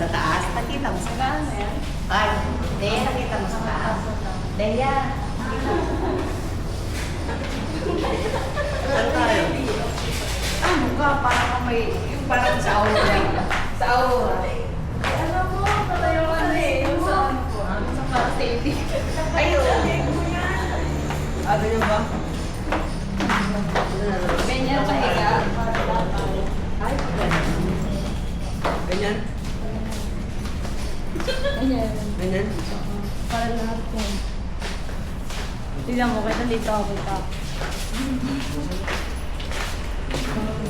sa taas. Nakita mo sa taas. Ay, hindi. Nakita mo sa taas. Deya. Saan tayo? Ah, mukha. Parang may, yung parang sa aura. Sa aura. Alam mo, talayo ano eh. Yung sa ano po. Sa para safety. Ayun. Ano yun ba? Ganyan sa higa. Ay, ganyan. Ganyan. Ganyan. Para lahat yan. Tignan mo, kita dito ako kita.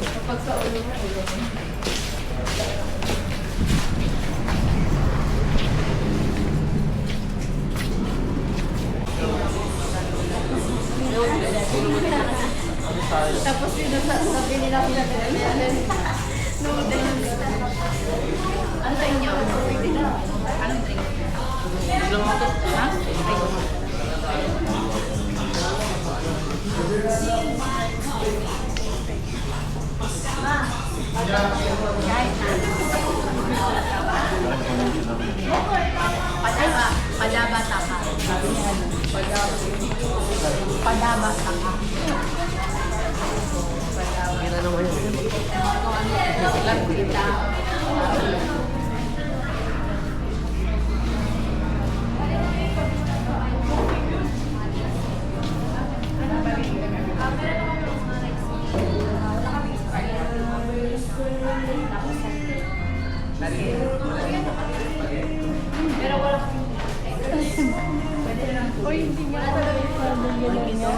Kapag sa ulo mo, ulo mo. Tapos yun, sabi nila pinag-alala. Ano sa inyo? Anong drink? Ha? Padaba taka. Sabi niya ano? Padaba taka. Yan na naman yun. Lang kita. Pero wala. Uy, hindi niya talaga niya.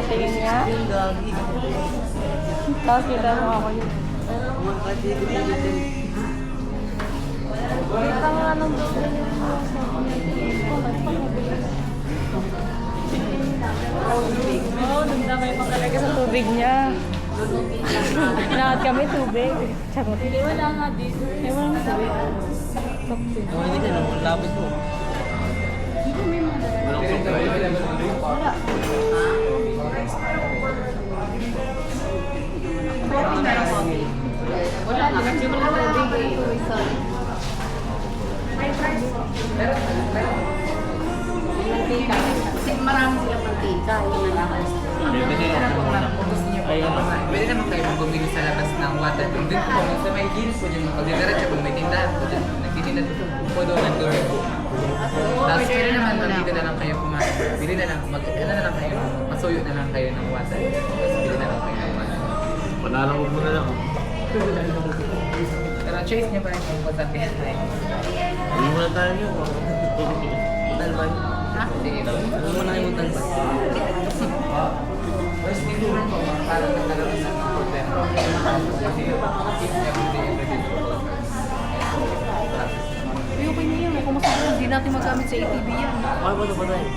Tingin niya. Yung gagi. Tapos kita mo ako yun. Huwag ka din. Kita nga nung doon Oo, nagdamay pa talaga sa tubig niya. Lahat kami tubig. Charot. Hindi, wala nga dito. Ewan nga tubig. Oh, hindi ka naman. Lapit mo. Dito may mga wala. Wala na, kasi wala tubig eh. Meron. Mantika. Kasi marami silang mantika. Yung nalakas. Kung gusto niyo pwede naman kayo bumili sa labas ng water. Doon po kung sa may gills po dyan. Pag diretso kung may tindahan po dyan. Nagtitinda po doon ng door po. Tapos pwede naman dito na lang kayo kumain. Bili na lang, ano na lang kayo, masuyo na lang kayo ng water. Tapos bili na lang kayo ng water. Panalangog mo na lang. Pero choice niyo pa rin kung sabihin na yun. Hindi mo na tayo yun. Talban? Ha? Sige. Ano mo na kayo talban? First thing ko po, parang nagkaroon sa problem. Kasi everyday Ay, okay na yan. Kung masarap, hindi natin magamit sa ATV yan. Okay ba ito ba tayo?